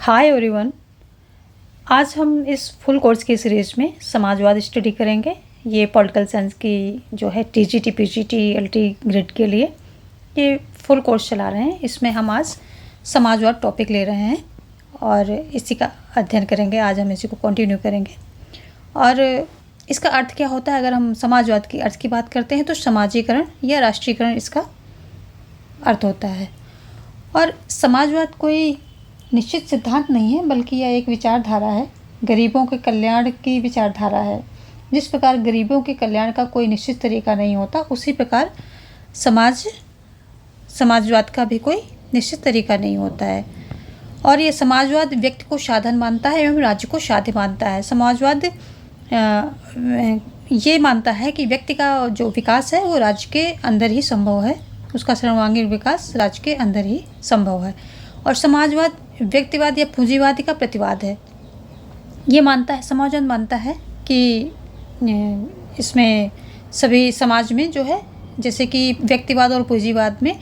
Hi everyone. आज हम इस फुल कोर्स की सीरीज़ में समाजवाद स्टडी करेंगे। ये पॉलिटिकल साइंस की जो है टीजीटी पीजीटी एलटी ग्रेड के लिए ये फुल कोर्स चला रहे हैं। इसमें हम आज समाजवाद टॉपिक ले रहे हैं और इसी का अध्ययन करेंगे। आज हम इसी को कंटिन्यू करेंगे। और इसका अर्थ क्या होता है, अगर हम समाजवाद की अर्थ की बात करते हैं तो समाजीकरण या राष्ट्रीयकरण इसका अर्थ होता है। और समाजवाद कोई निश्चित सिद्धांत नहीं है, बल्कि यह एक विचारधारा है, गरीबों के कल्याण की विचारधारा है। जिस प्रकार गरीबों के कल्याण का कोई निश्चित तरीका नहीं होता, उसी प्रकार समाजवाद का भी कोई निश्चित तरीका नहीं होता है। और ये समाजवाद व्यक्ति को साधन मानता है एवं राज्य को साध्य मानता है। समाजवाद ये मानता है कि व्यक्ति का जो विकास है वो राज्य के अंदर ही संभव है, उसका सर्वांगीण विकास राज्य के अंदर ही संभव है। और समाजवाद व्यक्तिवाद या पूंजीवादी का प्रतिवाद है। ये मानता है, समाजवाद मानता है कि इसमें सभी समाज में जो है, जैसे कि व्यक्तिवाद और पूंजीवाद में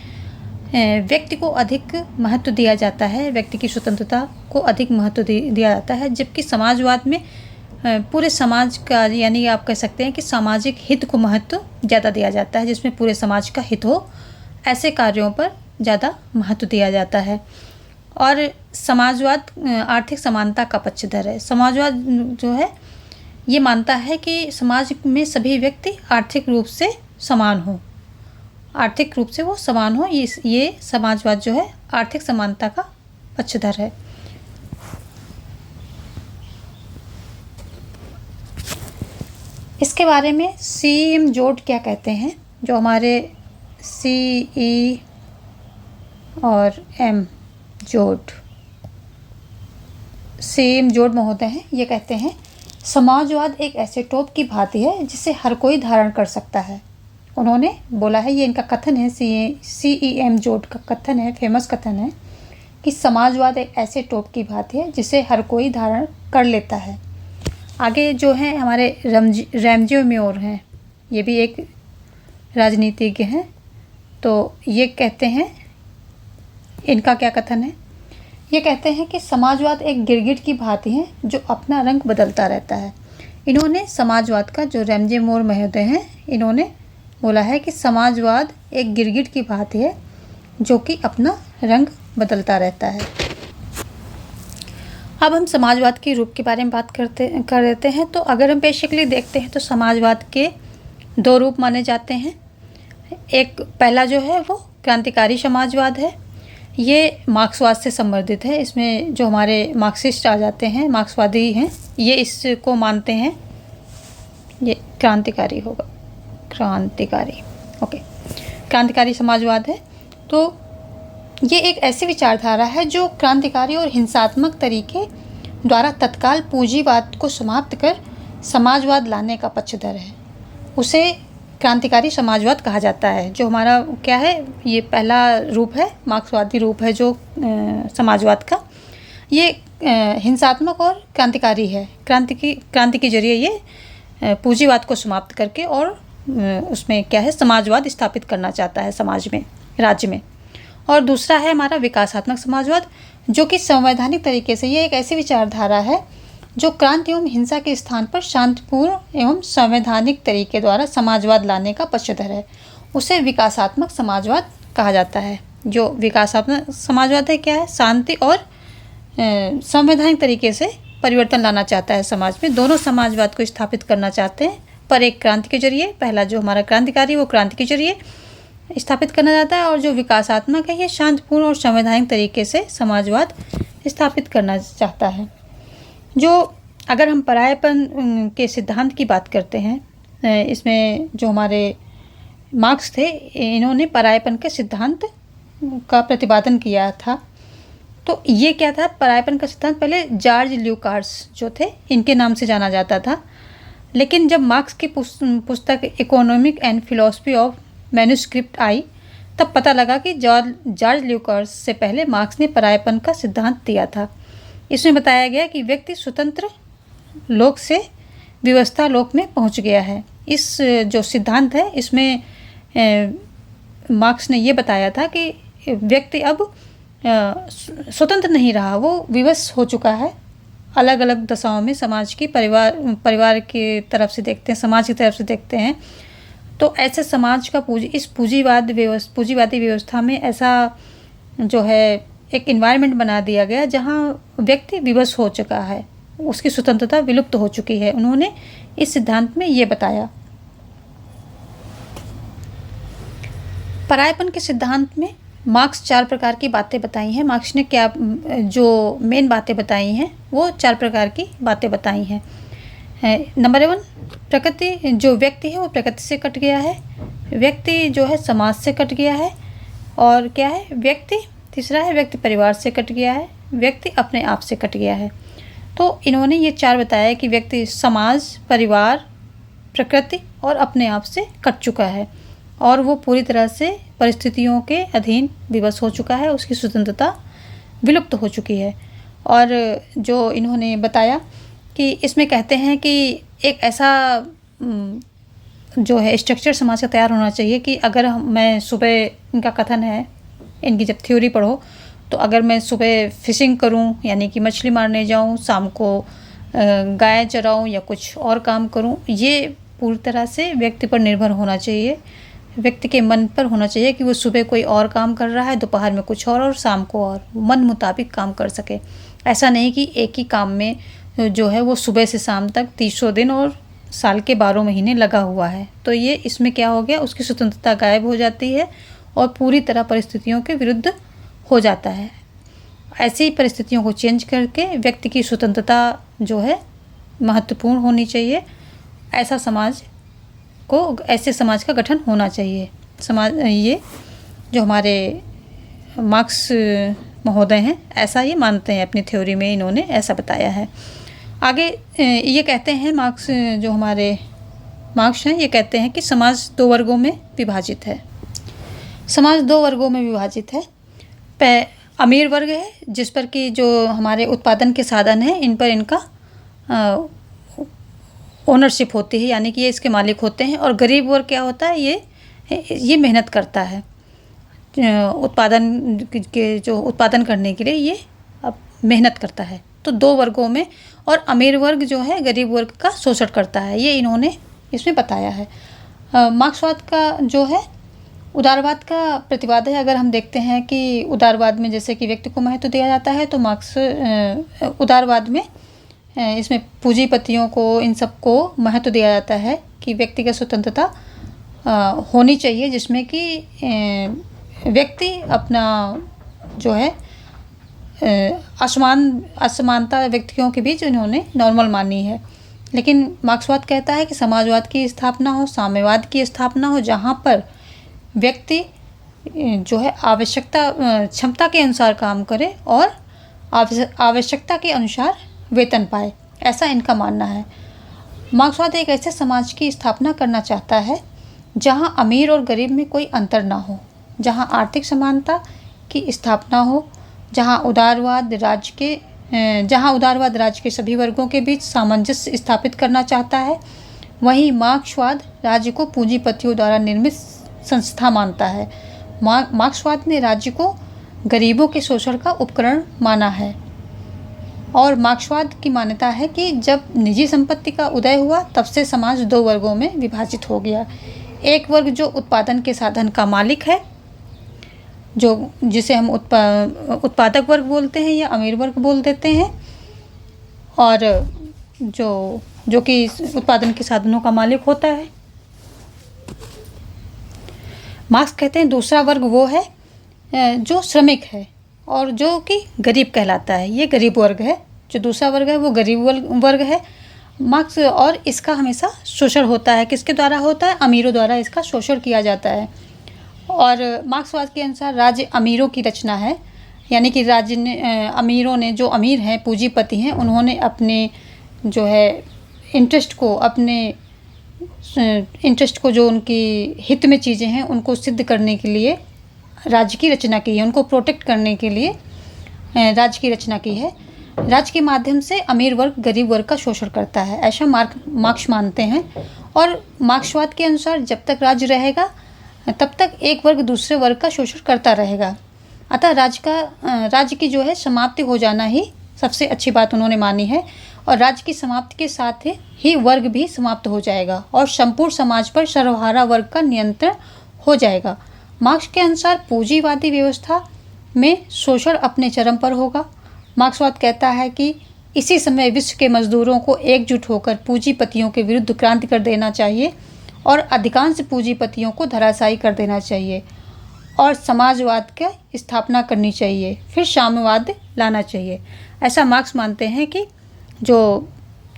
व्यक्ति को अधिक महत्व दिया जाता है, व्यक्ति की स्वतंत्रता को अधिक महत्व दिया जाता है, जबकि समाजवाद में पूरे समाज का, यानी आप कह सकते हैं कि सामाजिक हित को महत्व ज़्यादा दिया जाता है, जिसमें पूरे समाज का हित हो, ऐसे कार्यों पर ज़्यादा महत्व दिया जाता है। और समाजवाद आर्थिक समानता का पक्षधर है। समाजवाद जो है ये मानता है कि समाज में सभी व्यक्ति आर्थिक रूप से समान हो, आर्थिक रूप से वो समान हो। ये समाजवाद जो है आर्थिक समानता का पक्षधर है। इसके बारे में C.M. जोड क्या कहते हैं, जो हमारे C.E. और M. C.M. जोड महोदय हैं। ये कहते हैं समाजवाद एक ऐसे टॉप की भांति है जिसे हर कोई धारण कर सकता है। उन्होंने बोला है, ये इनका कथन है, C.E.M. जोड का कथन है, फेमस कथन है कि समाजवाद एक ऐसे टॉप की भांति है जिसे हर कोई धारण कर लेता है। आगे जो है हमारे रैमजे मेयर हैं, ये भी एक राजनीतिज्ञ हैं। तो ये कहते हैं, इनका क्या कथन है, ये कहते हैं कि समाजवाद एक गिरगिट की भांति है जो अपना रंग बदलता रहता है। इन्होंने समाजवाद का, जो रैमजे मेयर महोदय हैं, इन्होंने बोला है कि समाजवाद एक गिरगिट की भांति है जो कि अपना रंग बदलता रहता है। अब हम समाजवाद के रूप के बारे में बात कर देते हैं। तो अगर हम बेसिकली देखते हैं तो समाजवाद के दो रूप माने जाते हैं। एक पहला जो है वो क्रांतिकारी समाजवाद है। ये मार्क्सवाद से संबंधित है। इसमें जो हमारे मार्क्सिस्ट आ जाते हैं, मार्क्सवादी हैं, ये इसको मानते हैं, ये क्रांतिकारी होगा, क्रांतिकारी, ओके, क्रांतिकारी समाजवाद है। तो ये एक ऐसी विचारधारा है जो क्रांतिकारी और हिंसात्मक तरीके द्वारा तत्काल पूंजीवाद को समाप्त कर समाजवाद लाने का पक्षधर है। उसे क्रांतिकारी समाजवाद कहा जाता है। जो हमारा क्या है, ये पहला रूप है, मार्क्सवादी रूप है जो समाजवाद का। ये हिंसात्मक और क्रांतिकारी है। क्रांति के जरिए ये पूंजीवाद को समाप्त करके और उसमें क्या है, समाजवाद स्थापित करना चाहता है समाज में, राज्य में। और दूसरा है हमारा विकासात्मक समाजवाद, जो कि संवैधानिक तरीके से, ये एक ऐसी विचारधारा है जो क्रांति एवं हिंसा के स्थान पर शांतिपूर्ण एवं संवैधानिक तरीके द्वारा समाजवाद लाने का पक्षधर है। उसे विकासात्मक समाजवाद कहा जाता है। जो विकासात्मक समाजवाद है क्या है, शांति और संवैधानिक तरीके से परिवर्तन लाना चाहता है समाज में। दोनों समाजवाद को स्थापित करना चाहते हैं, पर एक क्रांति के जरिए। पहला जो हमारा क्रांतिकारी, वो क्रांति के जरिए स्थापित करना चाहता है, और जो विकासात्मक है ये शांतिपूर्ण और संवैधानिक तरीके से समाजवाद स्थापित करना चाहता है। जो अगर हम परायेपन के सिद्धांत की बात करते हैं, इसमें जो हमारे मार्क्स थे, इन्होंने परायेपन के सिद्धांत का प्रतिपादन किया था। तो ये क्या था, परायेपन का सिद्धांत पहले जॉर्ज ल्यूकास जो थे, इनके नाम से जाना जाता था। लेकिन जब मार्क्स की पुस्तक economic and philosophy of manuscript आई, तब पता लगा कि जॉर्ज ल्यूकास से पहले मार्क्स ने परायेपन का सिद्धांत दिया था। इसमें बताया गया कि व्यक्ति स्वतंत्र लोक से व्यवस्था लोक में पहुंच गया है। इस जो सिद्धांत है, इसमें मार्क्स ने ये बताया था कि व्यक्ति अब स्वतंत्र नहीं रहा, वो विवश हो चुका है। अलग अलग दशाओं में समाज की परिवार की तरफ से देखते हैं, समाज की तरफ से देखते हैं। तो ऐसे समाज का इस पूंजीवादी व्यवस्था में ऐसा जो है एक इन्वायरमेंट बना दिया गया जहाँ व्यक्ति विवश हो चुका है, उसकी स्वतंत्रता विलुप्त हो चुकी है। उन्होंने इस सिद्धांत में ये बताया। परायपन के सिद्धांत में मार्क्स 4 प्रकार की बातें बताई हैं। मार्क्स ने क्या जो मेन बातें बताई हैं वो 4 प्रकार की बातें बताई हैं। नंबर 1, प्रकृति, जो व्यक्ति है वो प्रकृति से कट गया है, व्यक्ति जो है समाज से कट गया है, और क्या है व्यक्ति, तीसरा है व्यक्ति परिवार से कट गया है, व्यक्ति अपने आप से कट गया है। तो इन्होंने ये 4 बताया कि व्यक्ति समाज, परिवार, प्रकृति और अपने आप से कट चुका है और वो पूरी तरह से परिस्थितियों के अधीन विवश हो चुका है, उसकी स्वतंत्रता विलुप्त हो चुकी है। और जो इन्होंने बताया कि इसमें कहते हैं कि एक ऐसा जो है स्ट्रक्चर समाज का तैयार होना चाहिए कि अगर मैं सुबह, इनका कथन है, इनकी जब थ्योरी पढ़ो तो अगर मैं सुबह फिशिंग करूं यानी कि मछली मारने जाऊं, शाम को गाय चराऊं या कुछ और काम करूं, ये पूरी तरह से व्यक्ति पर निर्भर होना चाहिए, व्यक्ति के मन पर होना चाहिए कि वो सुबह कोई और काम कर रहा है, दोपहर में कुछ और शाम को और, मन मुताबिक काम कर सके। ऐसा नहीं कि एक ही काम में जो है वो सुबह से शाम तक 300 दिन और साल के 12 महीने लगा हुआ है। तो ये इसमें क्या हो गया, उसकी स्वतंत्रता गायब हो जाती है और पूरी तरह परिस्थितियों के विरुद्ध हो जाता है। ऐसी परिस्थितियों को चेंज करके व्यक्ति की स्वतंत्रता जो है महत्वपूर्ण होनी चाहिए। ऐसे समाज का गठन होना चाहिए। ये जो हमारे मार्क्स महोदय हैं ऐसा ये मानते हैं, अपनी थ्योरी में इन्होंने ऐसा बताया है। आगे ये कहते हैं मार्क्स, जो हमारे मार्क्स हैं, ये कहते हैं कि समाज 2 वर्गों में विभाजित है। समाज 2 वर्गों में विभाजित है। अमीर वर्ग है जिस पर कि जो हमारे उत्पादन के साधन हैं इन पर इनका ओनरशिप होती है, यानी कि ये इसके मालिक होते हैं। और गरीब वर्ग क्या होता है, ये मेहनत करता है उत्पादन करने के लिए, ये अब मेहनत करता है। तो 2 वर्गों में, और अमीर वर्ग जो है गरीब वर्ग का शोषण करता है, ये इन्होंने इसमें बताया है। मार्क्सवाद का जो है उदारवाद का प्रतिवाद है। अगर हम देखते हैं कि उदारवाद में जैसे कि व्यक्ति को महत्व दिया जाता है, तो मार्क्स उदारवाद में इसमें पूंजीपतियों को, इन सब को महत्व दिया जाता है कि व्यक्तिगत स्वतंत्रता होनी चाहिए, जिसमें कि व्यक्ति अपना जो है असमानता व्यक्तियों के बीच इन्होंने नॉर्मल मानी है। लेकिन मार्क्सवाद कहता है कि समाजवाद की स्थापना हो, साम्यवाद की स्थापना हो, जहाँ पर व्यक्ति जो है क्षमता के अनुसार काम करे और आवश्यकता के अनुसार वेतन पाए, ऐसा इनका मानना है। मार्क्सवाद एक ऐसे समाज की स्थापना करना चाहता है जहां अमीर और गरीब में कोई अंतर ना हो, जहां आर्थिक समानता की स्थापना हो, जहां उदारवाद राज्य के सभी वर्गों के बीच सामंजस्य स्थापित करना चाहता है। वहीं मार्क्सवाद राज्य को पूंजीपतियों द्वारा निर्मित संस्था मानता है। मार्क्सवाद ने राज्य को गरीबों के शोषण का उपकरण माना है। और मार्क्सवाद की मान्यता है कि जब निजी संपत्ति का उदय हुआ तब से समाज 2 वर्गों में विभाजित हो गया। एक वर्ग जो उत्पादन के साधन का मालिक है, जिसे हम उत्पादक वर्ग बोलते हैं या अमीर वर्ग बोल देते हैं, और जो कि उत्पादन के साधनों का मालिक होता है। मार्क्स कहते हैं दूसरा वर्ग वो है जो श्रमिक है और जो कि गरीब कहलाता है। ये गरीब वर्ग है। जो दूसरा वर्ग है वो गरीब वर्ग है। मार्क्स, और इसका हमेशा शोषण होता है। किसके द्वारा होता है? अमीरों द्वारा इसका शोषण किया जाता है। और मार्क्सवाद के अनुसार राज्य अमीरों की रचना है, यानी कि राज्य ने अमीरों ने, जो अमीर हैं, पूंजीपति हैं, उन्होंने अपने जो है इंटरेस्ट को जो उनकी हित में चीज़ें हैं उनको सिद्ध करने के लिए राज्य की रचना की है, उनको प्रोटेक्ट करने के लिए राज्य की रचना की है। राज्य के माध्यम से अमीर वर्ग गरीब वर्ग का शोषण करता है, ऐसा मार्क्स मानते हैं। और मार्क्सवाद के अनुसार जब तक राज्य रहेगा तब तक एक वर्ग दूसरे वर्ग का शोषण करता रहेगा। अतः राज्य की जो है समाप्ति हो जाना ही सबसे अच्छी बात उन्होंने मानी है, और राज्य की समाप्ति के साथ ही वर्ग भी समाप्त हो जाएगा और संपूर्ण समाज पर सर्वहारा वर्ग का नियंत्रण हो जाएगा। मार्क्स के अनुसार पूंजीवादी व्यवस्था में शोषण अपने चरम पर होगा। मार्क्सवाद कहता है कि इसी समय विश्व के मजदूरों को एकजुट होकर पूंजीपतियों के विरुद्ध क्रांति कर देना चाहिए और अधिकांश पूंजीपतियों को धराशायी कर देना चाहिए और समाजवाद की स्थापना करनी चाहिए, फिर साम्यवाद लाना चाहिए। ऐसा मार्क्स मानते हैं कि जो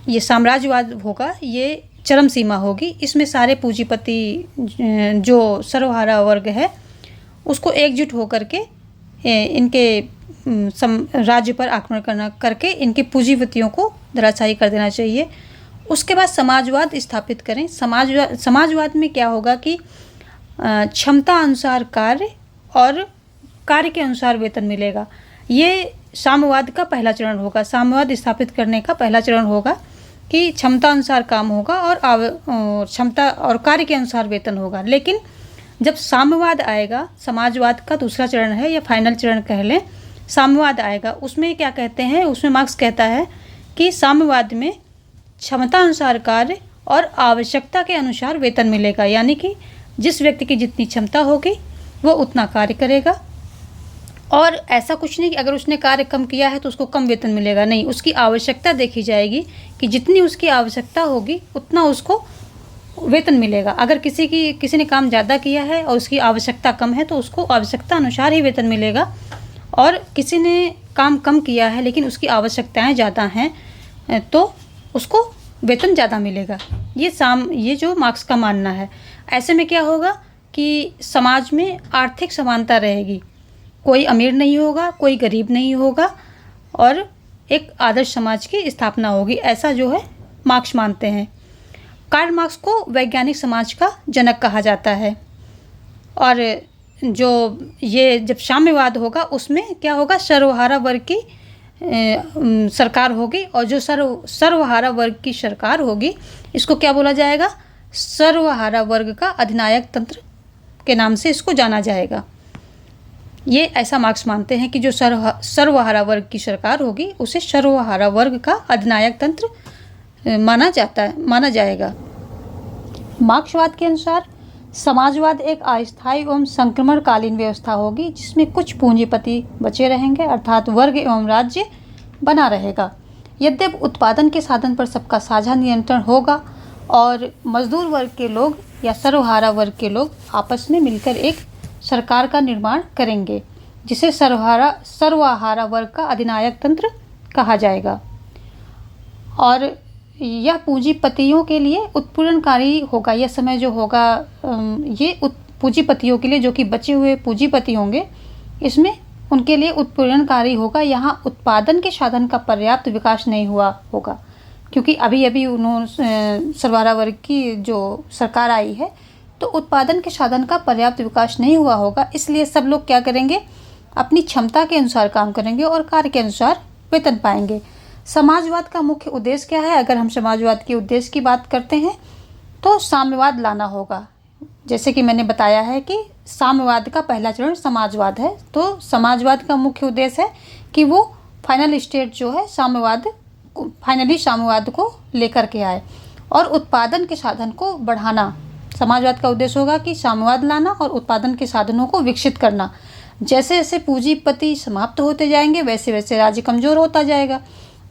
ये साम्राज्यवाद होगा ये चरम सीमा होगी, इसमें सारे पूंजीपति जो सर्वहारा वर्ग है उसको एकजुट होकर के इनके राज्य पर आक्रमण करके इनके पूंजीपतियों को धराशायी कर देना चाहिए। उसके बाद समाजवाद स्थापित करें। समाजवाद में क्या होगा कि क्षमता अनुसार कार्य और कार्य के अनुसार वेतन मिलेगा। ये साम्यवाद का पहला चरण होगा। साम्यवाद स्थापित करने का पहला चरण होगा कि क्षमता अनुसार काम होगा और क्षमता और कार्य के अनुसार वेतन होगा। लेकिन जब साम्यवाद आएगा, समाजवाद का दूसरा चरण है या फाइनल चरण कह लें, साम्यवाद आएगा, उसमें क्या कहते हैं, उसमें मार्क्स कहता है कि साम्यवाद में क्षमता अनुसार कार्य और आवश्यकता के अनुसार वेतन मिलेगा। यानी कि जिस व्यक्ति की जितनी क्षमता होगी वो उतना कार्य करेगा, और ऐसा कुछ नहीं कि अगर उसने कार्य कम किया है तो उसको कम वेतन मिलेगा। नहीं, उसकी आवश्यकता देखी जाएगी कि जितनी उसकी आवश्यकता होगी उतना उसको वेतन मिलेगा। अगर किसी ने काम ज़्यादा किया है और उसकी आवश्यकता कम है तो उसको आवश्यकता अनुसार ही वेतन मिलेगा, और किसी ने काम कम किया है लेकिन उसकी आवश्यकताएं ज़्यादा हैं तो उसको वेतन ज़्यादा मिलेगा। ये जो मार्क्स का मानना है। ऐसे में क्या होगा कि समाज में आर्थिक समानता रहेगी, कोई अमीर नहीं होगा, कोई गरीब नहीं होगा, और एक आदर्श समाज की स्थापना होगी। ऐसा जो है मार्क्स मानते हैं। कार्ल मार्क्स को वैज्ञानिक समाज का जनक कहा जाता है। और जो ये जब साम्यवाद होगा उसमें क्या होगा, सर्वहारा वर्ग की सरकार होगी, और जो सर्वहारा वर्ग की सरकार होगी इसको क्या बोला जाएगा, सर्वहारा वर्ग का अधिनायक तंत्र के नाम से इसको जाना जाएगा। ये ऐसा मार्क्स मानते हैं कि जो सर्वहारा वर्ग की सरकार होगी उसे सर्वहारा वर्ग का अधिनायक तंत्र माना जाएगा। मार्क्सवाद के अनुसार समाजवाद एक अस्थायी एवं संक्रमणकालीन व्यवस्था होगी जिसमें कुछ पूंजीपति बचे रहेंगे, अर्थात वर्ग एवं राज्य बना रहेगा। यद्यपि उत्पादन के साधन पर सबका साझा नियंत्रण होगा और मजदूर वर्ग के लोग या सर्वहारा वर्ग के लोग आपस में मिलकर एक सरकार का निर्माण करेंगे जिसे सर्वहारा वर्ग का अधिनायक तंत्र कहा जाएगा। और यह पूंजीपतियों के लिए उत्पीड़नकारी होगा। यह समय जो होगा ये पूंजीपतियों के लिए, जो कि बचे हुए पूंजीपति होंगे, इसमें उनके लिए उत्पीड़नकारी होगा। यहाँ उत्पादन के साधन का पर्याप्त विकास नहीं हुआ होगा, क्योंकि अभी उन्होंने सर्वहारा वर्ग की जो सरकार आई है तो उत्पादन के साधन का पर्याप्त विकास नहीं हुआ होगा। इसलिए सब लोग क्या करेंगे, अपनी क्षमता के अनुसार काम करेंगे और कार्य के अनुसार वेतन पाएंगे। समाजवाद का मुख्य उद्देश्य क्या है? अगर हम समाजवाद के उद्देश्य की बात करते हैं तो साम्यवाद लाना होगा। जैसे कि मैंने बताया है कि साम्यवाद का पहला चरण समाजवाद है, तो समाजवाद का मुख्य उद्देश्य है कि वो फाइनल स्टेज जो है फाइनली साम्यवाद को लेकर के आए और उत्पादन के साधन को बढ़ाना। समाजवाद का उद्देश्य होगा कि साम्यवाद लाना और उत्पादन के साधनों को विकसित करना। जैसे जैसे पूंजीपति समाप्त होते जाएंगे वैसे वैसे राज्य कमज़ोर होता जाएगा।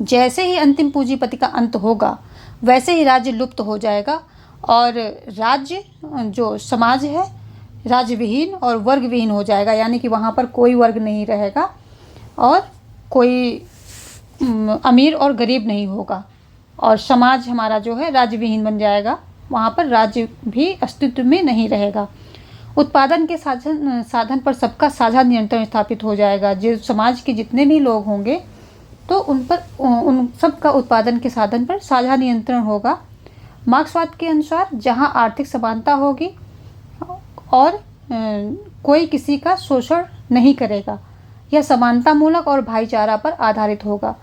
जैसे ही अंतिम पूंजीपति का अंत होगा वैसे ही राज्य लुप्त हो जाएगा और राज्य जो समाज है राज्य विहीन और वर्ग विहीन हो जाएगा। यानी कि वहाँ पर कोई वर्ग नहीं रहेगा और कोई अमीर और गरीब नहीं होगा और समाज हमारा जो है राज्य विहीन बन जाएगा। वहाँ पर राज्य भी अस्तित्व में नहीं रहेगा। उत्पादन के साधन पर सबका साझा नियंत्रण स्थापित हो जाएगा। जो समाज के जितने भी लोग होंगे तो उन सब का उत्पादन के साधन पर साझा नियंत्रण होगा। मार्क्सवाद के अनुसार जहाँ आर्थिक समानता होगी और कोई किसी का शोषण नहीं करेगा, यह समानतामूलक और भाईचारा पर आधारित होगा।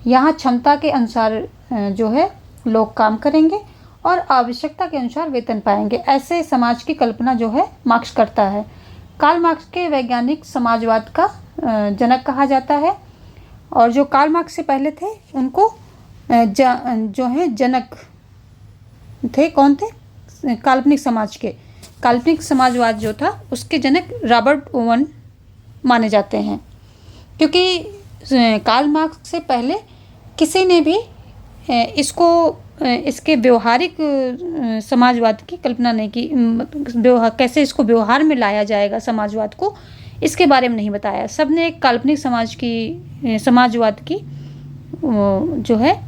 यहाँ क्षमता के अनुसार जो है लोग काम करेंगे और आवश्यकता के अनुसार वेतन पाएंगे। ऐसे समाज की कल्पना जो है मार्क्स करता है। कार्ल मार्क्स के वैज्ञानिक समाजवाद का जनक कहा जाता है। और जो कार्ल मार्क्स से पहले थे उनको जो है जनक थे, कौन थे? काल्पनिक समाज के, काल्पनिक समाजवाद जो था उसके जनक रॉबर्ट ओवन माने जाते हैं, क्योंकि कार्ल मार्क्स से पहले किसी ने भी इसके व्यवहारिक समाजवाद की कल्पना नहीं की। कैसे इसको व्यवहार में लाया जाएगा समाजवाद को, इसके बारे में नहीं बताया। सबने एक काल्पनिक समाजवाद की जो है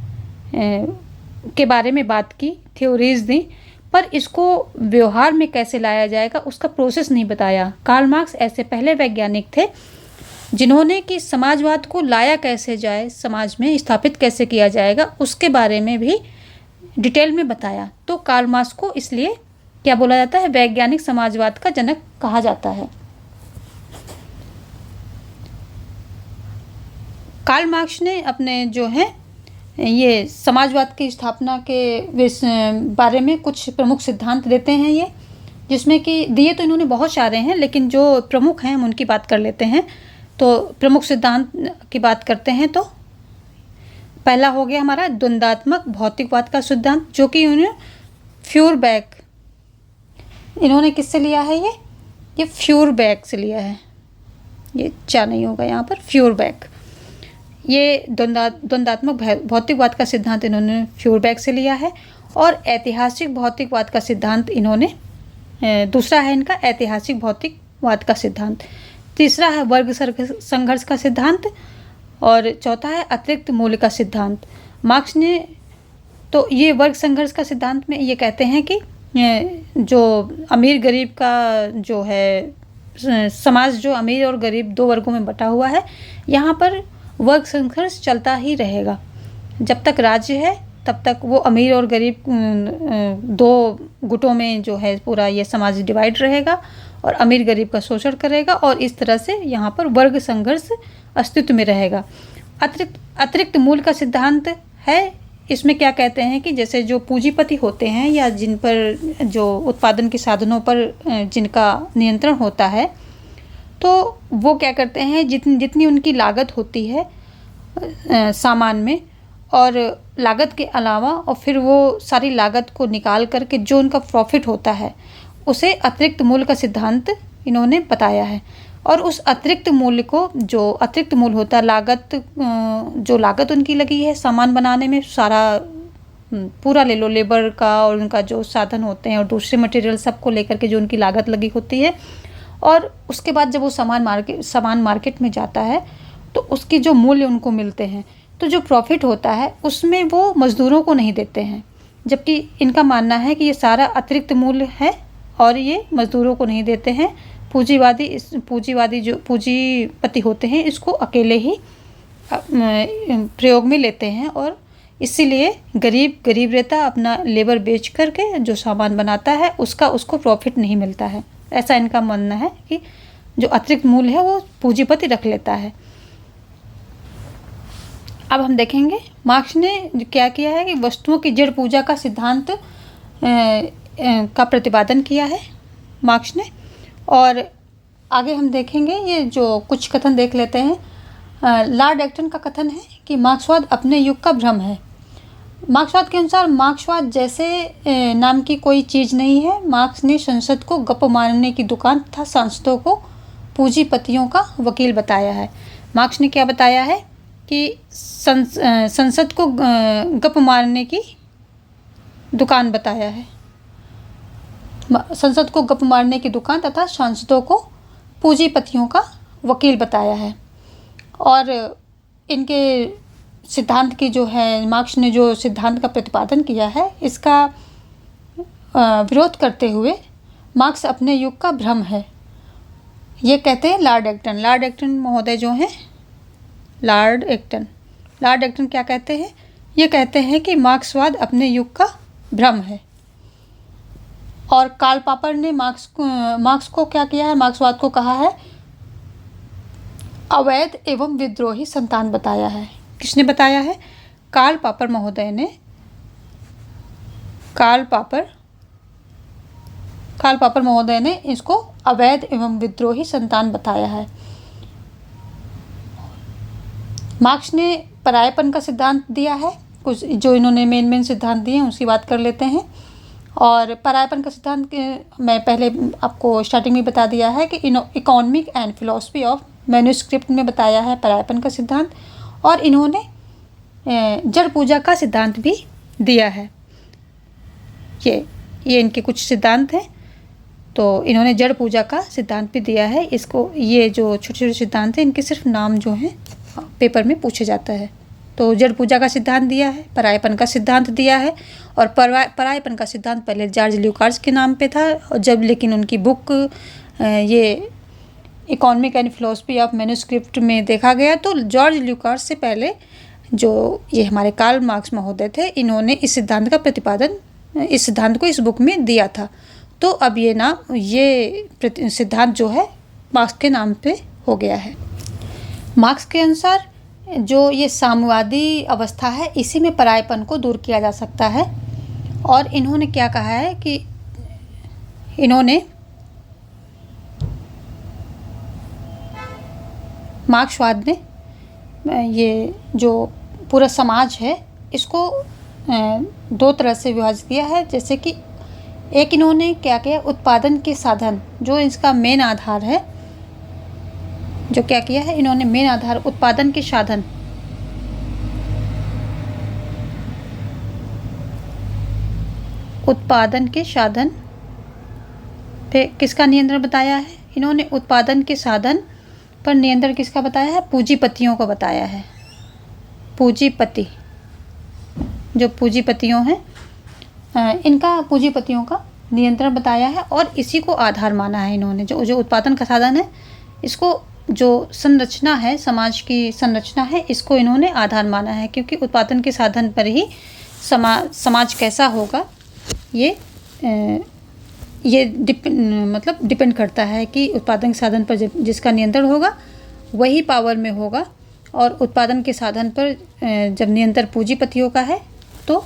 के बारे में बात की, थ्योरीज दी, पर इसको व्यवहार में कैसे लाया जाएगा उसका प्रोसेस नहीं बताया। कार्ल मार्क्स ऐसे पहले वैज्ञानिक थे जिन्होंने कि समाजवाद को लाया कैसे जाए, समाज में स्थापित कैसे किया जाएगा, उसके बारे में भी डिटेल में बताया। तो कार्ल मार्क्स को इसलिए क्या बोला जाता है? वैज्ञानिक समाजवाद का जनक कहा जाता है। कार्ल मार्क्स ने अपने जो है ये समाजवाद की स्थापना के बारे में कुछ प्रमुख सिद्धांत देते हैं ये, जिसमें कि दिए तो इन्होंने बहुत सारे हैं, लेकिन जो प्रमुख हैं हम उनकी बात कर लेते हैं। तो प्रमुख सिद्धांत की बात करते हैं तो पहला हो गया हमारा द्वंद्वात्मक भौतिकवाद का सिद्धांत, जो कि उन्होंने फ्यूरबैक, इन्होंने किससे लिया है? ये फ्यूरबैक से लिया है। ये चा नहीं होगा यहाँ पर, फ्यूरबैक। ये द्वंद्वात्मक भौतिकवाद का सिद्धांत इन्होंने फ्यूरबैक से लिया है। और ऐतिहासिक भौतिकवाद का सिद्धांत इन्होंने, दूसरा है इनका ऐतिहासिक भौतिकवाद का सिद्धांत। तीसरा है वर्ग संघर्ष का सिद्धांत। और चौथा है अतिरिक्त मूल्य का सिद्धांत। मार्क्स ने तो ये वर्ग संघर्ष का सिद्धांत में ये कहते हैं कि जो अमीर गरीब का जो है समाज, जो अमीर और गरीब दो वर्गों में बटा हुआ है, यहाँ पर वर्ग संघर्ष चलता ही रहेगा। जब तक राज्य है तब तक वो अमीर और गरीब दो गुटों में जो है पूरा ये समाज डिवाइड रहेगा और अमीर गरीब का शोषण करेगा, और इस तरह से यहाँ पर वर्ग संघर्ष अस्तित्व में रहेगा। अतिरिक्त मूल्य का सिद्धांत है। इसमें क्या कहते हैं कि जैसे जो पूंजीपति होते हैं या जिन पर जो उत्पादन के साधनों पर जिनका नियंत्रण होता है, तो वो क्या करते हैं, जितनी उनकी लागत होती है सामान में, और लागत के अलावा और फिर वो सारी लागत को निकाल करके जो उनका प्रॉफिट होता है उसे अतिरिक्त मूल्य का सिद्धांत इन्होंने बताया है। और उस अतिरिक्त मूल्य को, जो अतिरिक्त मूल्य होता है, जो लागत उनकी लगी है सामान बनाने में, सारा पूरा ले लो, लेबर का और उनका जो साधन होते हैं और दूसरे मटेरियल सबको लेकर के जो उनकी लागत लगी होती है, और उसके बाद जब वो सामान मार्केट में जाता है तो उसकी जो मूल्य उनको मिलते हैं, तो जो प्रॉफिट होता है उसमें वो मज़दूरों को नहीं देते हैं। जबकि इनका मानना है कि ये सारा अतिरिक्त मूल्य है और ये मज़दूरों को नहीं देते हैं। पूंजीवादी जो पूंजीपति होते हैं इसको अकेले ही प्रयोग में लेते हैं, और इसीलिए गरीब रहता, अपना लेबर बेच करके जो सामान बनाता है उसको प्रॉफिट नहीं मिलता है। ऐसा इनका मानना है कि जो अतिरिक्त मूल्य है वो पूंजीपति रख लेता है। अब हम देखेंगे मार्क्स ने क्या किया है कि वस्तुओं की जड़ पूजा का सिद्धांत का प्रतिपादन किया है मार्क्स ने। और आगे हम देखेंगे ये जो कुछ कथन देख लेते हैं। लॉर्ड एक्टन का कथन है कि मार्क्सवाद अपने युग का भ्रम है। मार्क्सवाद के अनुसार मार्क्सवाद जैसे नाम की कोई चीज़ नहीं है। मार्क्स ने संसद को गप मारने की दुकान तथा सांसदों को पूंजीपतियों का वकील बताया है। मार्क्स ने क्या बताया है कि संसद को गप मारने की दुकान बताया है, संसद को गप मारने की दुकान तथा सांसदों को पूंजीपतियों का वकील बताया है। और इनके सिद्धांत की जो है, मार्क्स ने जो सिद्धांत का प्रतिपादन किया है, इसका विरोध करते हुए मार्क्स अपने युग का भ्रम है, ये कहते हैं लॉर्ड एक्टन। लॉर्ड एक्टन महोदय जो हैं, लॉर्ड एक्टन क्या कहते हैं? ये कहते हैं कि मार्क्सवाद अपने युग का भ्रम है। और कार्ल पॉपर ने मार्क्स को क्या किया है? मार्क्सवाद को कहा है अवैध एवं विद्रोही संतान बताया है। किसने बताया है? कार्ल पॉपर महोदय ने। कार्ल पॉपर कार्ल पॉपर महोदय ने इसको अवैध एवं विद्रोही संतान बताया है। मार्क्स ने परायेपन का सिद्धांत दिया है। कुछ जो इन्होंने मेन सिद्धांत दिए हैं उसकी बात कर लेते हैं। और परायेपन का सिद्धांत मैं पहले आपको स्टार्टिंग में बता दिया है कि economic and philosophy of manuscript में बताया है परायेपन का सिद्धांत। और इन्होंने जड़ पूजा का सिद्धांत भी दिया है। ये इनके कुछ सिद्धांत हैं। तो इन्होंने जड़ पूजा का सिद्धांत भी दिया है। इसको ये जो छोटे छोटे सिद्धांत हैं इनके सिर्फ नाम जो हैं पेपर में पूछे जाता है। तो जड़ पूजा का सिद्धांत दिया है, परायेपन का सिद्धांत दिया है। और परायेपन का सिद्धांत पहले जॉर्ज ल्यूकास के नाम पे था, और जब लेकिन उनकी बुक ये economic and philosophy of manuscript में देखा गया तो जॉर्ज ल्यूकास से पहले जो ये हमारे कार्ल मार्क्स महोदय थे इन्होंने इस सिद्धांत का प्रतिपादन, इस सिद्धांत को इस बुक में दिया था। तो अब ये सिद्धांत जो है मार्क्स के नाम पे हो गया है। मार्क्स के अनुसार जो ये साम्यवादी अवस्था है इसी में परायेपन को दूर किया जा सकता है। और इन्होंने क्या कहा है कि इन्होंने मार्क्सवाद ने ये जो पूरा समाज है इसको दो तरह से विभाजित किया है। जैसे कि एक इन्होंने क्या किया, उत्पादन के साधन जो इसका मेन आधार है, जो क्या किया है इन्होंने मेन आधार उत्पादन के साधन, उत्पादन के साधन पे किसका नियंत्रण बताया है। इन्होंने उत्पादन के साधन पर नियंत्रण किसका बताया है, पूंजीपतियों को बताया है। पूंजीपति, जो पूंजीपतियों हैं इनका पूंजीपतियों का नियंत्रण बताया है और इसी को आधार माना है इन्होंने। जो उत्पादन का साधन है इसको, जो संरचना है समाज की संरचना है, इसको इन्होंने आधार माना है। क्योंकि उत्पादन के साधन पर ही समाज कैसा होगा ये डिपेंड करता है कि उत्पादन के साधन पर जिसका नियंत्रण होगा वही पावर में होगा। और उत्पादन के साधन पर जब नियंत्रण पूंजीपतियों का है तो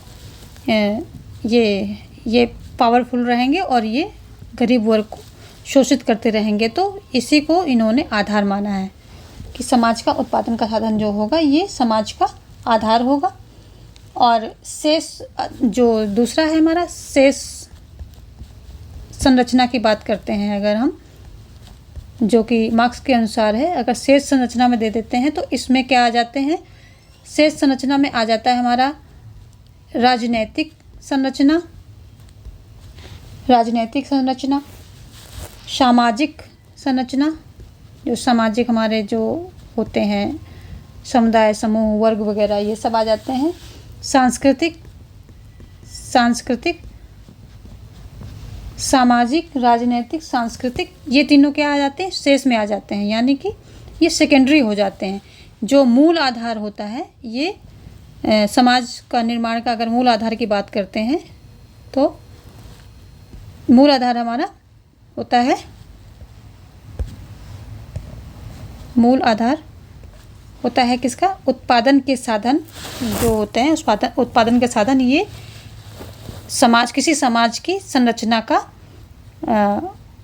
ये पावरफुल रहेंगे और ये गरीब वर्ग को शोषित करते रहेंगे। तो इसी को इन्होंने आधार माना है कि समाज का उत्पादन का साधन जो होगा ये समाज का आधार होगा। और शेष जो दूसरा है हमारा शेष संरचना की बात करते हैं अगर हम, जो कि मार्क्स के अनुसार है, अगर शेष संरचना में दे देते हैं तो इसमें क्या आ जाते हैं, शेष संरचना में आ जाता है हमारा राजनैतिक संरचना, सामाजिक संरचना, जो सामाजिक हमारे जो होते हैं समुदाय, समूह, वर्ग वगैरह ये सब आ जाते हैं। सांस्कृतिक, सामाजिक, राजनीतिक, सांस्कृतिक, ये तीनों क्या आ जाते हैं, शेष में आ जाते हैं। यानी कि ये सेकेंडरी हो जाते हैं। जो मूल आधार होता है ये समाज का निर्माण का अगर मूल आधार की बात करते हैं तो मूल आधार हमारा होता है, मूल आधार होता है किसका, उत्पादन के साधन जो होते हैं, उत्पादन के साधन ये समाज, किसी समाज की संरचना का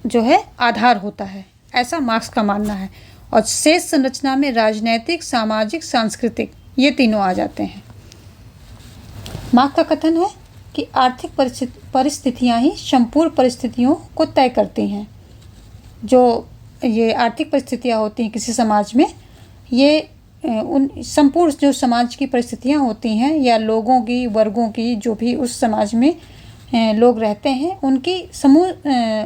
जो है आधार होता है, ऐसा मार्क्स का मानना है। और शेष संरचना में राजनैतिक, सामाजिक, सांस्कृतिक ये तीनों आ जाते हैं। मार्क्स का कथन है कि आर्थिक परिस्थितियां ही संपूर्ण परिस्थितियों को तय करती हैं। जो ये आर्थिक परिस्थितियां होती हैं किसी समाज में, ये उन संपूर्ण जो समाज की परिस्थितियां होती हैं या लोगों की, वर्गों की, जो भी उस समाज में लोग रहते हैं उनकी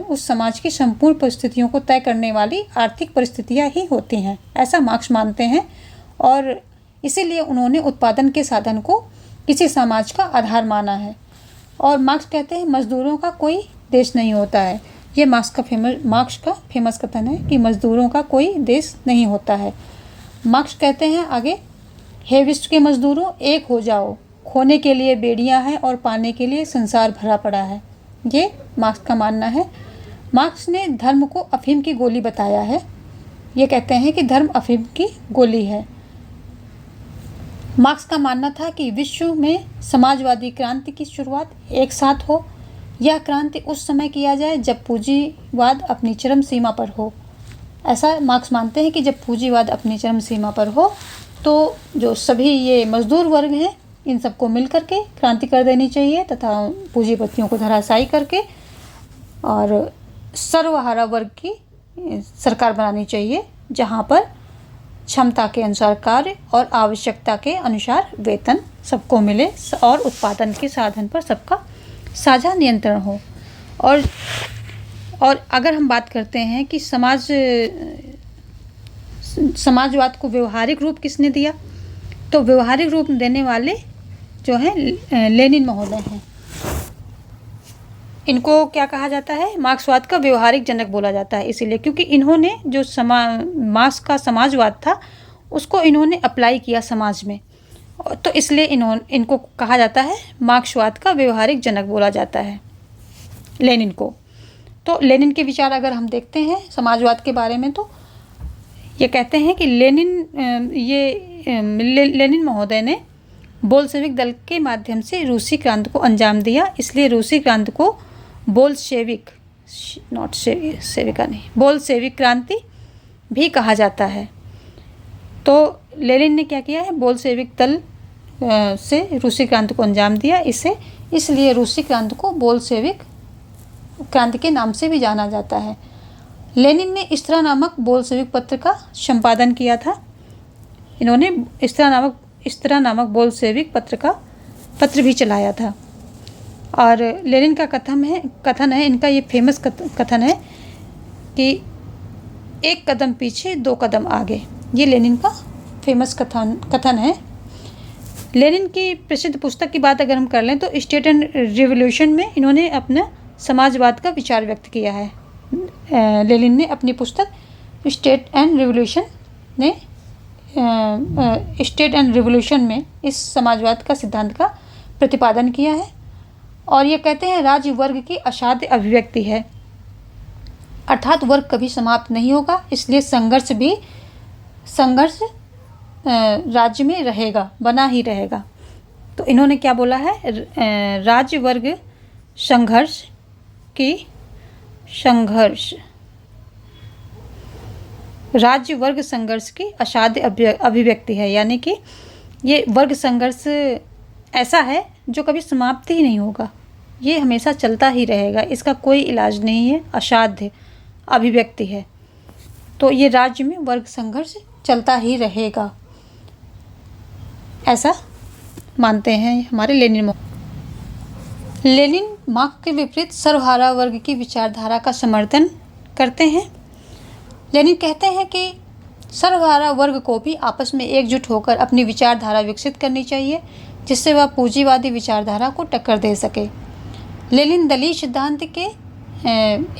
उस समाज की संपूर्ण परिस्थितियों को तय करने वाली आर्थिक परिस्थितियां ही होती हैं, ऐसा मार्क्स मानते हैं। और इसीलिए उन्होंने उत्पादन के साधन को किसी समाज का आधार माना है। और मार्क्स कहते हैं मजदूरों का कोई देश नहीं होता है। ये मार्क्स का फेमस कथन है कि मजदूरों का कोई देश नहीं होता है। मार्क्स कहते हैं आगे, हे विश्व के मजदूरों एक हो जाओ, खोने के लिए बेड़ियां हैं और पाने के लिए संसार भरा पड़ा है। ये मार्क्स का मानना है। मार्क्स ने धर्म को अफीम की गोली बताया है। ये कहते हैं कि धर्म अफीम की गोली है। मार्क्स का मानना था कि विश्व में समाजवादी क्रांति की शुरुआत एक साथ हो, यह क्रांति उस समय किया जाए जब पूंजीवाद अपनी चरम सीमा पर हो। ऐसा मार्क्स मानते हैं कि जब पूंजीवाद अपनी चरम सीमा पर हो तो जो सभी ये मजदूर वर्ग हैं इन सबको मिल करके क्रांति कर देनी चाहिए तथा पूंजीपतियों को धराशायी करके और सर्वहारा वर्ग की सरकार बनानी चाहिए, जहाँ पर क्षमता के अनुसार कार्य और आवश्यकता के अनुसार वेतन सबको मिले और उत्पादन के साधन पर सबका साझा नियंत्रण हो। और अगर हम बात करते हैं कि समाजवाद को व्यवहारिक रूप किसने दिया, तो व्यवहारिक रूप देने वाले जो हैं लेनिन महोदय हैं। इनको क्या कहा जाता है, मार्क्सवाद का व्यवहारिक जनक बोला जाता है, इसीलिए क्योंकि इन्होंने जो मार्क्स का समाजवाद था उसको इन्होंने अप्लाई किया समाज में, तो इसलिए इनको कहा जाता है मार्क्सवाद का व्यवहारिक जनक बोला जाता है लेनिन को। तो लेनिन के विचार अगर हम देखते हैं समाजवाद के बारे में तो ये कहते हैं कि लेनिन महोदय ने बोल्शेविक दल के माध्यम से रूसी क्रांति को अंजाम दिया, इसलिए रूसी क्रांति को बोल्शेविक क्रांति भी कहा जाता है। तो लेनिन ने क्या किया है, बोल्शेविक दल से रूसी क्रांति को अंजाम दिया, इसलिए रूसी क्रांति को बोल्शेविक क्रांति के नाम से भी जाना जाता है। लेनिन ने इस्त्रा नामक बोल्शेविक पत्र का संपादन किया था। इन्होंने इस्त्रा नामक बोल्शेविक पत्र भी चलाया था। और लेनिन का कथन है इनका ये फेमस कथन है कि एक कदम पीछे दो कदम आगे। ये लेनिन का फेमस कथन है। लेनिन की प्रसिद्ध पुस्तक की बात अगर हम कर लें तो स्टेट एंड रिवॉल्यूशन में इन्होंने अपना समाजवाद का विचार व्यक्त किया है। लेनिन ने अपनी पुस्तक स्टेट एंड रिवॉल्यूशन में इस समाजवाद का सिद्धांत का प्रतिपादन किया है और ये कहते हैं राज्य वर्ग की असाध्य अभिव्यक्ति है, अर्थात वर्ग कभी समाप्त नहीं होगा, इसलिए संघर्ष राज्य में रहेगा, बना ही रहेगा। तो इन्होंने क्या बोला है, राज्य वर्ग संघर्ष राज्य वर्ग संघर्ष की असाध्य अभिव्यक्ति है, यानी कि ये वर्ग संघर्ष ऐसा है जो कभी समाप्त ही नहीं होगा, ये हमेशा चलता ही रहेगा, इसका कोई इलाज नहीं है, असाध्य अभिव्यक्ति है। तो ये राज्य में वर्ग संघर्ष चलता ही रहेगा, ऐसा मानते हैं हमारे लेनिन मार्क्स के विपरीत सर्वहारा वर्ग की विचारधारा का समर्थन करते हैं। लेनिन कहते हैं कि सर्वहारा वर्ग को भी आपस में एकजुट होकर अपनी विचारधारा विकसित करनी चाहिए, जिससे वह पूंजीवादी विचारधारा को टक्कर दे सके। लेनिन दलीय सिद्धांत के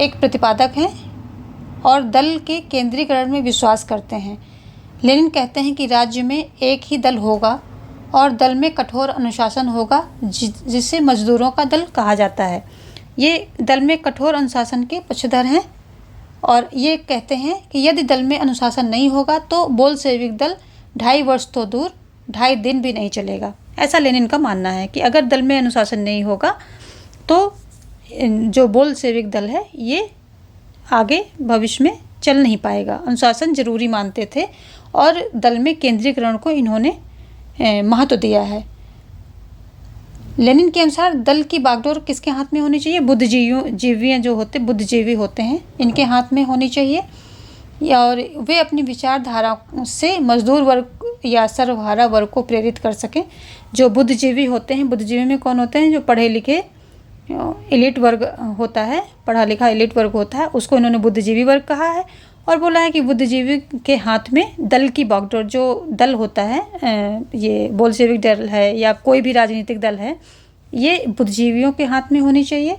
एक प्रतिपादक हैं और दल के केंद्रीकरण में विश्वास करते हैं। लेनिन कहते हैं कि राज्य में एक ही दल होगा और दल में कठोर अनुशासन होगा, जिसे मजदूरों का दल कहा जाता है। ये दल में कठोर अनुशासन के पक्षधर हैं और ये कहते हैं कि यदि दल में अनुशासन नहीं होगा तो बोल्शेविक दल 2.5 वर्ष तो दूर 2.5 दिन भी नहीं चलेगा। ऐसा लेनिन का मानना है कि अगर दल में अनुशासन नहीं होगा तो जो बोल्शेविक दल है ये आगे भविष्य में चल नहीं पाएगा। अनुशासन जरूरी मानते थे और दल में केंद्रीकरण को इन्होंने महत्व दिया है। लेनिन के अनुसार दल की बागडोर किसके हाथ में होनी चाहिए, बुद्धिजीवी होते हैं, इनके हाथ में होनी चाहिए और वे अपनी विचारधारा से मजदूर वर्ग या सर्वहारा वर्ग को प्रेरित कर सकें। जो बुद्धिजीवी होते हैं, बुद्धिजीवी में कौन होते हैं, जो पढ़े लिखे एलिट वर्ग होता है, पढ़ा लिखा एलिट वर्ग होता है, उसको इन्होंने बुद्धिजीवी वर्ग कहा है और बोला है कि बुद्धिजीवी के हाथ में दल की बागडोर, जो दल होता है, ये बोल्शेविक दल है या कोई भी राजनीतिक दल है, ये बुद्धिजीवियों के हाथ में होनी चाहिए।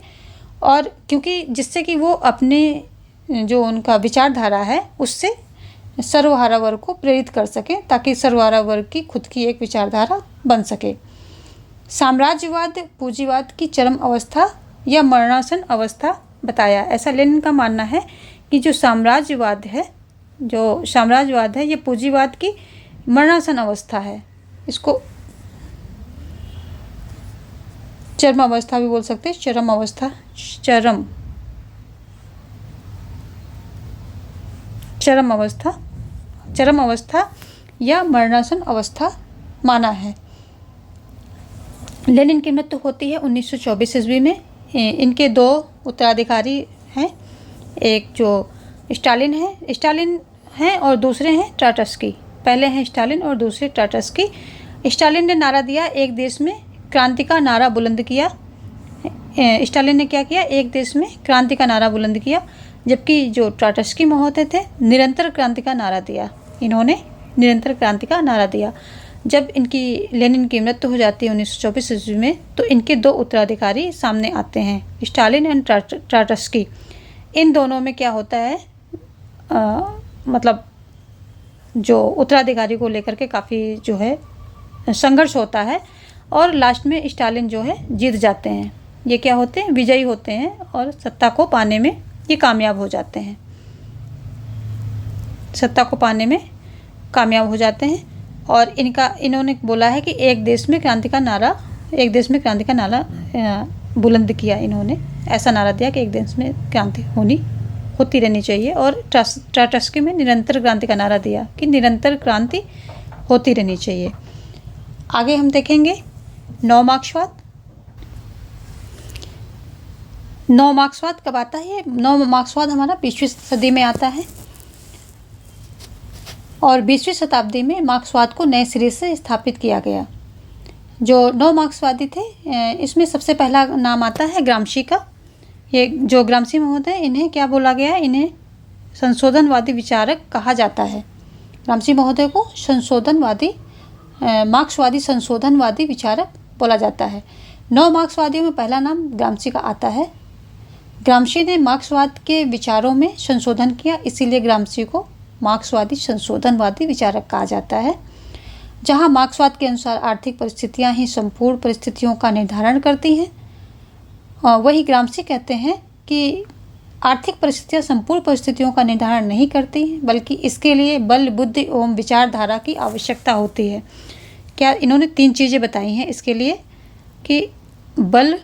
और क्योंकि जिससे कि वो अपने जो उनका विचारधारा है उससे सर्वहारा वर्ग को प्रेरित कर सके, ताकि सर्वहारा वर्ग की खुद की एक विचारधारा बन सके। साम्राज्यवाद पूंजीवाद की चरम अवस्था या मरणासन अवस्था बताया। ऐसा लेनिन का मानना है कि जो साम्राज्यवाद है ये पूंजीवाद की मरणासन अवस्था है। इसको चरम अवस्था भी बोल सकते हैं, चरम अवस्था, चरम अवस्था या मरणासन अवस्था माना है। लेनिन की मृत्यु होती है 1924 ईस्वी में। इनके दो उत्तराधिकारी हैं, एक जो स्टालिन हैं और दूसरे हैं ट्राटस्की। पहले हैं स्टालिन और दूसरे ट्राटस्की। स्टालिन ने नारा दिया, एक देश में क्रांति का नारा बुलंद किया। स्टालिन ने क्या किया, एक देश में क्रांति का नारा बुलंद किया, जबकि जो ट्राटस्की महोदय थे निरंतर क्रांति का नारा दिया। इन्होंने निरंतर क्रांति का नारा दिया। जब इनकी लेनिन की मृत्यु हो जाती है 1924 ईस्वी में, तो इनके दो उत्तराधिकारी सामने आते हैं, स्टालिन एंड ट्राटस्की। इन दोनों में क्या होता है, मतलब जो उत्तराधिकारी को लेकर के काफ़ी जो है संघर्ष होता है और लास्ट में स्टालिन जो है जीत जाते हैं। ये क्या होते हैं, विजयी होते हैं और सत्ता को पाने में ये कामयाब हो जाते हैं, सत्ता को पाने में कामयाब हो जाते हैं। और इन्होंने बोला है कि एक देश में क्रांति का नारा बुलंद किया। इन्होंने ऐसा नारा दिया कि एक देश में क्रांति होती रहनी चाहिए, और ट्राटस्की में निरंतर क्रांति का नारा दिया कि निरंतर क्रांति होती रहनी चाहिए। आगे हम देखेंगे नव मार्क्सवाद कब आता है। नव मार्क्सवाद हमारा 20वीं सदी में आता है, और 20वीं शताब्दी में मार्क्सवाद को नए सिरे से स्थापित किया गया। जो नव मार्क्सवादी थे, इसमें सबसे पहला नाम आता है ग्राम्शी का। ये जो ग्राम्शी महोदय, इन्हें क्या बोला गया है, इन्हें संशोधनवादी विचारक कहा जाता है। ग्राम्शी महोदय को मार्क्सवादी संशोधनवादी विचारक बोला जाता है। नव मार्क्सवादियों में पहला नाम ग्राम्शी का आता है। ग्राम्शी ने मार्क्सवाद के विचारों में संशोधन किया, इसीलिए ग्राम्शी को मार्क्सवादी संशोधनवादी विचारक कहा जाता है। जहां मार्क्सवाद के अनुसार आर्थिक परिस्थितियां ही संपूर्ण परिस्थितियों का निर्धारण करती हैं, वही ग्राम्शी कहते हैं कि आर्थिक परिस्थितियां संपूर्ण परिस्थितियों का निर्धारण नहीं करती हैं, बल्कि इसके लिए बल, बुद्धि एवं विचारधारा की आवश्यकता होती है। क्या इन्होंने 3 चीज़ें बताई हैं इसके लिए, कि बल,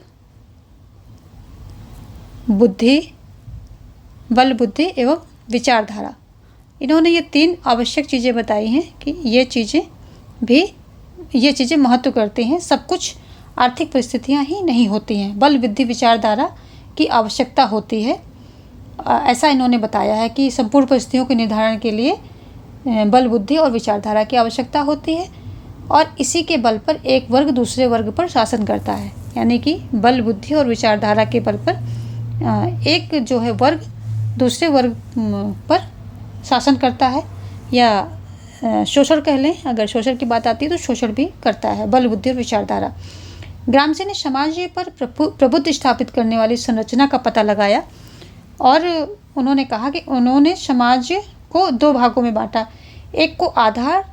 बुद्धि एवं विचारधारा। इन्होंने ये 3 आवश्यक चीज़ें बताई हैं कि ये चीज़ें महत्व करती हैं। सब कुछ आर्थिक परिस्थितियां ही नहीं होती हैं, बल, बुद्धि, विचारधारा की आवश्यकता होती है। ऐसा इन्होंने बताया है कि संपूर्ण परिस्थितियों के निर्धारण के लिए बल, बुद्धि और विचारधारा की आवश्यकता होती है, और इसी के बल पर एक वर्ग दूसरे वर्ग पर शासन करता है। यानी कि बल, बुद्धि और विचारधारा के बल पर एक जो है वर्ग दूसरे वर्ग पर शासन करता है, या शोषण कह लें, अगर शोषण की बात आती है तो शोषण भी करता है, बल, बुद्धि और विचारधारा। ग्राम्शी ने समाज पर प्रभुत्व स्थापित करने वाली संरचना का पता लगाया, और उन्होंने कहा कि उन्होंने समाज को 2 भागों में बांटा, एक को आधार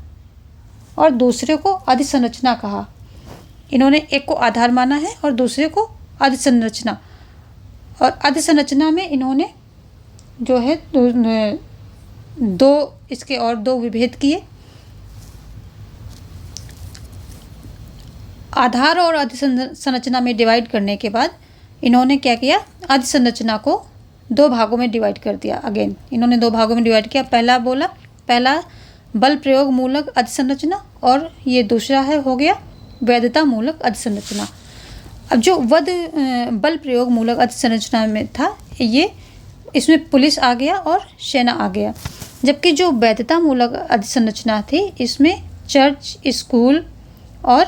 और दूसरे को अधिसंरचना कहा। इन्होंने एक को आधार माना है और दूसरे को अधिसंरचना। और अधिसंरचना में इन्होंने जो है दो विभेद किए। आधार और अधिसंरचना में डिवाइड करने के बाद इन्होंने क्या किया, अधिसंरचना को 2 भागों में डिवाइड कर दिया। अगेन इन्होंने 2 भागों में डिवाइड किया। पहला बल प्रयोग मूलक अधिसंरचना, और ये दूसरा हो गया वैधता मूलक अधिसंरचना। अब जो बल प्रयोग मूलक अधिसंरचना में था, इसमें पुलिस आ गया और सेना आ गया, जबकि जो वैधता मूलक अधिसंरचना थी, इसमें चर्च, स्कूल और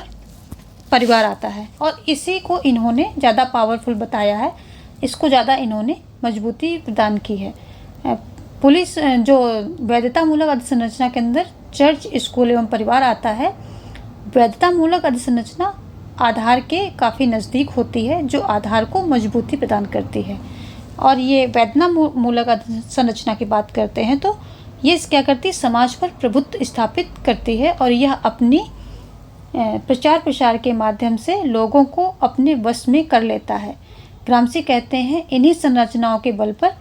परिवार आता है, और इसी को इन्होंने ज़्यादा पावरफुल बताया है, इसको ज़्यादा इन्होंने मजबूती प्रदान की है। पुलिस जो वैधता मूलक अधिसंरचना के अंदर चर्च, स्कूल एवं परिवार आता है। वैधता मूलक अधिसंरचना आधार के काफ़ी नज़दीक होती है, जो आधार को मजबूती प्रदान करती है। और ये वैधता मूलक अधिसंरचना की बात करते हैं तो ये क्या करती है, समाज पर प्रभुत्व स्थापित करती है, और यह अपनी प्रचार प्रसार के माध्यम से लोगों को अपने वश में कर लेता है। ग्राम्शी कहते हैं, इन्हीं संरचनाओं के बल पर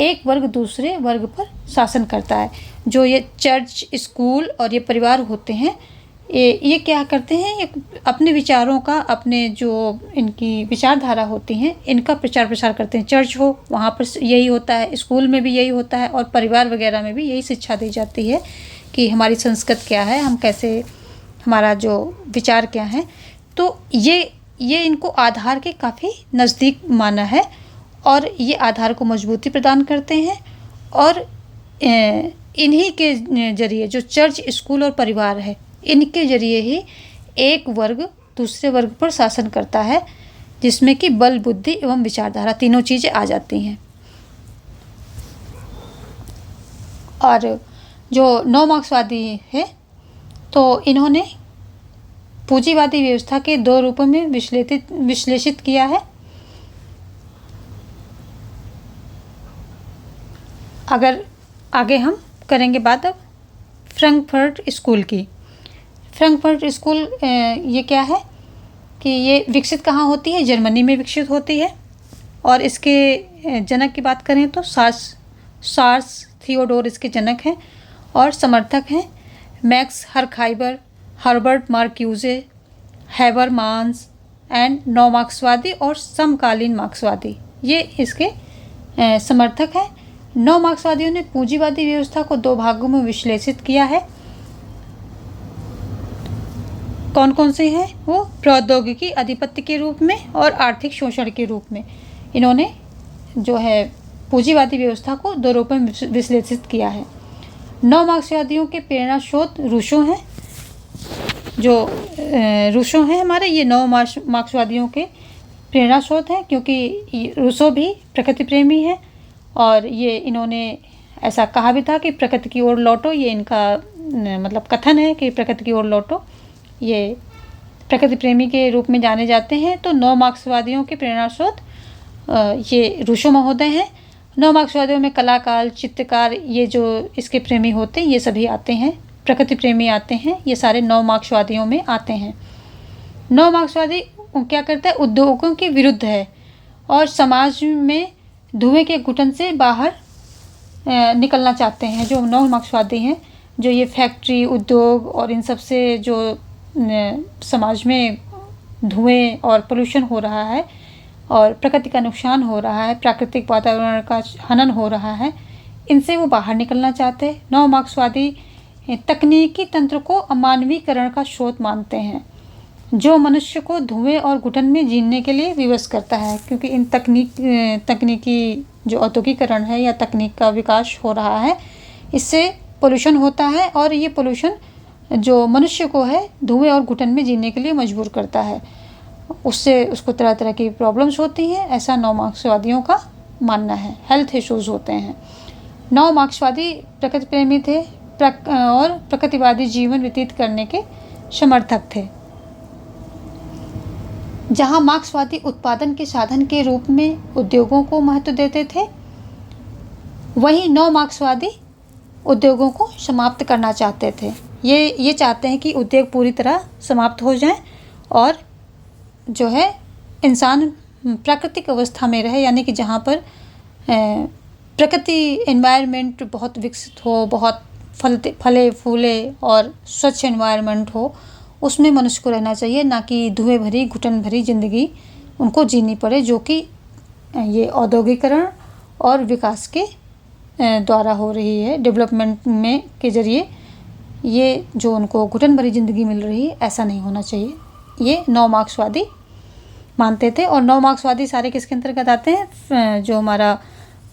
एक वर्ग दूसरे वर्ग पर शासन करता है। जो ये चर्च, स्कूल और ये परिवार होते हैं, ये क्या करते हैं, ये अपने विचारों का, अपने जो इनकी विचारधारा होती हैं, इनका प्रचार प्रसार करते हैं। चर्च हो वहाँ पर यही होता है, स्कूल में भी यही होता है, और परिवार वगैरह में भी यही शिक्षा दी जाती है कि हमारी संस्कृति क्या है, हम कैसे, हमारा जो विचार क्या है। तो ये इनको आधार के काफ़ी नज़दीक माना है, और ये आधार को मजबूती प्रदान करते हैं। और इन्हीं के जरिए जो चर्च, स्कूल और परिवार है, इनके जरिए ही एक वर्ग दूसरे वर्ग पर शासन करता है, जिसमें कि बल, बुद्धि एवं विचारधारा तीनों चीज़ें आ जाती हैं। और जो नव मार्क्सवादी है, तो इन्होंने पूंजीवादी व्यवस्था के 2 रूपों में विश्लेषित किया है। अगर आगे हम करेंगे बात अब फ्रैंकफर्ट स्कूल की। फ्रैंकफर्ट स्कूल ये क्या है कि ये विकसित कहाँ होती है, जर्मनी में विकसित होती है। और इसके जनक की बात करें तो सार्स थियोडोर इसके जनक हैं, और समर्थक हैं मैक्स हरखाइबर, हर्बर्ट मार्क्यूजे, हैबरमान्स एंड नव मार्क्सवादी और समकालीन मार्क्सवादी, ये इसके समर्थक हैं। नव मार्क्सवादियों ने पूंजीवादी व्यवस्था को 2 भागों में विश्लेषित किया है। कौन कौन से हैं वो? प्रौद्योगिकी आधिपत्य के रूप में और आर्थिक शोषण के रूप में। इन्होंने जो है पूंजीवादी व्यवस्था को 2 रूपों में विश्लेषित किया है। नव मार्क्सवादियों के प्रेरणा स्रोत रूसो हैं। जो रूसो हैं हमारे, ये नव मार्क्सवादियों के प्रेरणा स्रोत हैं, क्योंकि रूसो भी प्रकृति प्रेमी हैं, और ये इन्होंने ऐसा कहा भी था कि प्रकृति की ओर लौटो, ये इनका मतलब कथन है कि प्रकृति की ओर लौटो। ये प्रकृति प्रेमी के रूप में जाने जाते हैं। तो नव मार्क्सवादियों के प्रेरणा स्रोत ये रूसो महोदय हैं। नव मार्क्सवादियों में कलाकार, चित्रकार, ये जो इसके प्रेमी होते हैं, ये सभी आते हैं। प्रकृति प्रेमी आते हैं, ये सारे नव मार्क्सवादियों में आते हैं। नव मार्क्सवादी क्या करता है? उद्योगों के विरुद्ध है, और समाज में धुएं के घुटन से बाहर निकलना चाहते हैं। जो नव मार्क्सवादी हैं, जो ये फैक्ट्री, उद्योग और इन सब से जो समाज में धुएं और पोल्यूशन हो रहा है, और प्रकृति का नुकसान हो रहा है, प्राकृतिक वातावरण का हनन हो रहा है, इनसे वो बाहर निकलना चाहते हैं। नव मार्क्सवादी तकनीकी तंत्र को अमानवीकरण का स्रोत मानते हैं, जो मनुष्य को धुएं और घुटन में जीने के लिए विवश करता है। क्योंकि इन तकनीकी जो औद्योगिकरण है या तकनीक का विकास हो रहा है, इससे पोल्यूशन होता है, और ये पोल्यूशन जो मनुष्य को है धुएं और घुटन में जीने के लिए मजबूर करता है। उससे उसको तरह तरह की प्रॉब्लम्स होती हैं, ऐसा नव मार्क्सवादियों का मानना है। हेल्थ इश्यूज होते हैं। नव मार्क्सवादी प्रकृति प्रेमी थे और प्रकृतिवादी जीवन व्यतीत करने के समर्थक थे। जहां मार्क्सवादी उत्पादन के साधन के रूप में उद्योगों को महत्व देते थे, वहीं नव मार्क्सवादी उद्योगों को समाप्त करना चाहते थे। ये चाहते हैं कि उद्योग पूरी तरह समाप्त हो जाएं, और जो है इंसान प्राकृतिक अवस्था में रहे, यानी कि जहाँ पर प्रकृति एनवायरनमेंट बहुत विकसित हो, बहुत फले फूले और स्वच्छ एनवायरनमेंट हो, उसमें मनुष्य को रहना चाहिए, ना कि धुएं भरी घुटन भरी ज़िंदगी उनको जीनी पड़े, जो कि ये औद्योगिकरण और विकास के द्वारा हो रही है। डेवलपमेंट में के ज़रिए ये जो उनको घुटन भरी ज़िंदगी मिल रही है, ऐसा नहीं होना चाहिए। ये नव मार्क्सवादी मानते थे। और नव मार्क्सवादी सारे किसके अंतर्गत आते हैं? जो हमारा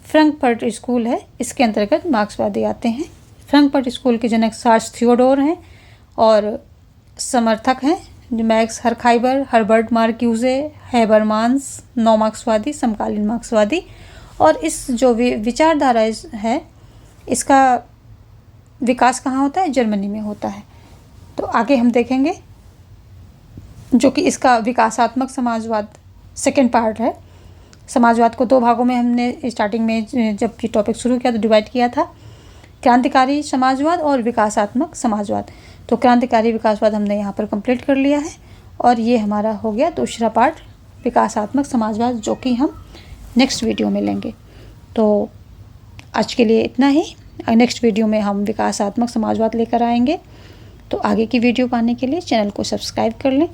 फ्रैंकफर्ट स्कूल है, इसके अंतर्गत मार्क्सवादी आते हैं। फ्रैंकफर्ट स्कूल के जनक सार्स थियोडोर हैं, और समर्थक हैं जो मैक्स हरखाइबर, हर्बर्ट मार्क्यूजे, हैबरमान्स, नव मार्क्सवादी, समकालीन मार्क्सवादी। और इस जो विचारधारा है, इसका विकास कहाँ होता है? जर्मनी में होता है। तो आगे हम देखेंगे जो कि इसका विकासात्मक समाजवाद सेकेंड पार्ट है। समाजवाद को 2 भागों में हमने स्टार्टिंग में जब ये टॉपिक शुरू किया तो डिवाइड किया था, क्रांतिकारी समाजवाद और विकासात्मक समाजवाद। तो क्रांतिकारी विकासवाद हमने यहाँ पर कंप्लीट कर लिया है, और ये हमारा हो गया दूसरा पार्ट, विकासात्मक समाजवाद, जो कि हम नेक्स्ट वीडियो में लेंगे। तो आज के लिए इतना ही। नेक्स्ट वीडियो में हम विकासात्मक समाजवाद लेकर आएंगे। तो आगे की वीडियो पाने के लिए चैनल को सब्सक्राइब कर लें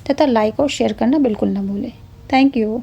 तथा लाइक और शेयर करना बिल्कुल ना भूलें। Thank you.